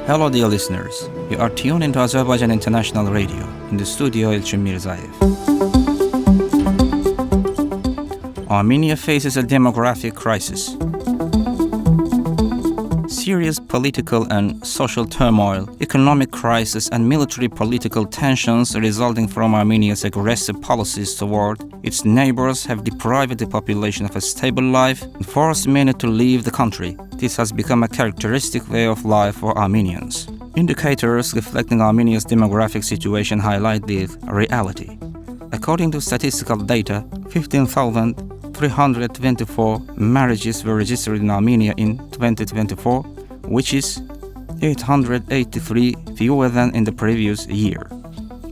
Hello dear listeners, you are tuned into Azerbaijan International Radio, in the studio Elçin Mirzaev. Armenia faces a demographic crisis. Serious political and social turmoil, economic crisis and military political tensions resulting from Armenia's aggressive policies toward its neighbors have deprived the population of a stable life and forced many to leave the country. This has become a characteristic way of life for Armenians. Indicators reflecting Armenia's demographic situation highlight this reality. According to statistical data, 15,324 marriages were registered in Armenia in 2024, which is 883 fewer than in the previous year.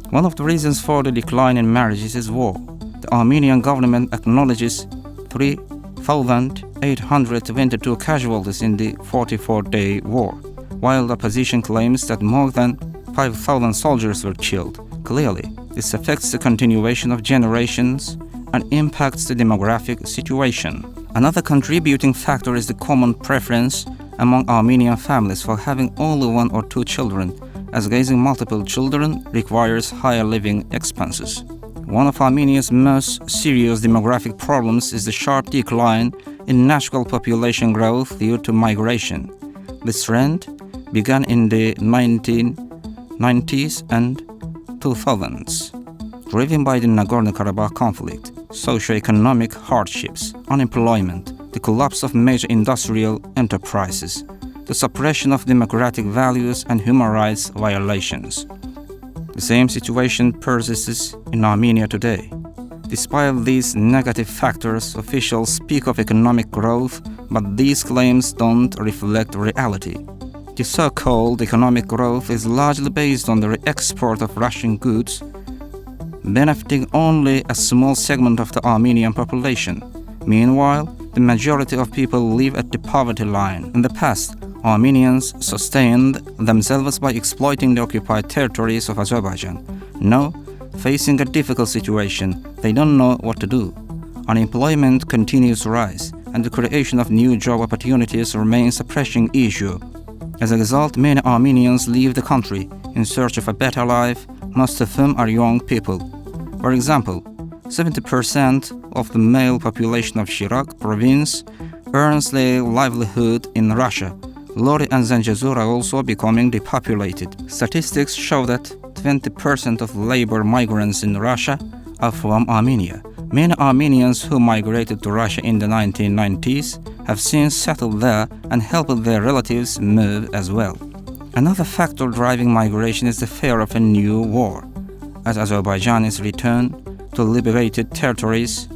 One of the reasons for the decline in marriages is war. The Armenian government acknowledges 3,822 casualties in the 44-day war, while the opposition claims that more than 5,000 soldiers were killed. Clearly, this affects the continuation of generations and impacts the demographic situation. Another contributing factor is the common preference among Armenian families for having only one or two children, as raising multiple children requires higher living expenses. One of Armenia's most serious demographic problems is the sharp decline in natural population growth due to migration. This trend began in the 1990s and 2000s, driven by the Nagorno-Karabakh conflict, socio-economic hardships, unemployment, the collapse of major industrial enterprises, the suppression of democratic values and human rights violations. The same situation persists in Armenia today. Despite these negative factors, officials speak of economic growth, but these claims don't reflect reality. The so-called economic growth is largely based on the export of Russian goods, benefiting only a small segment of the Armenian population. Meanwhile, the majority of people live at the poverty line. In the past, Armenians sustained themselves by exploiting the occupied territories of Azerbaijan. Now, facing a difficult situation, they don't know what to do. Unemployment continues to rise, and the creation of new job opportunities remains a pressing issue. As a result, many Armenians leave the country in search of a better life, most of whom are young people. For example, 70% of the male population of Shirak province earns their livelihood in Russia. Lori and Zengezur are also becoming depopulated. Statistics show that 20% of labor migrants in Russia are from Armenia. Many Armenians who migrated to Russia in the 1990s have since settled there and helped their relatives move as well. Another factor driving migration is the fear of a new war. As Azerbaijanis return to liberated territories,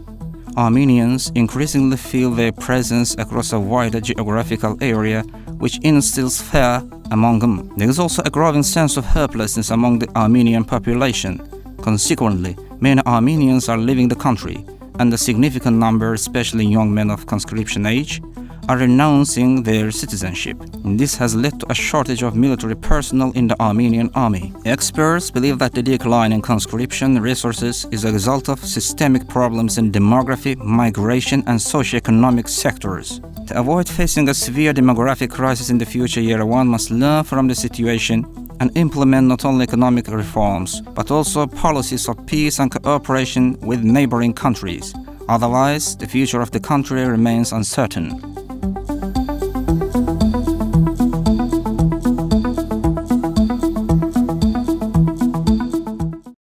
Armenians increasingly feel their presence across a wider geographical area, which instills fear among them. There is also a growing sense of helplessness among the Armenian population. Consequently, many Armenians are leaving the country, and a significant number, especially young men of conscription age, are renouncing their citizenship. This has led to a shortage of military personnel in the Armenian army. Experts believe that the decline in conscription resources is a result of systemic problems in demography, migration, and socio-economic sectors. To avoid facing a severe demographic crisis in the future, Yerevan must learn from the situation and implement not only economic reforms, but also policies of peace and cooperation with neighboring countries. Otherwise, the future of the country remains uncertain.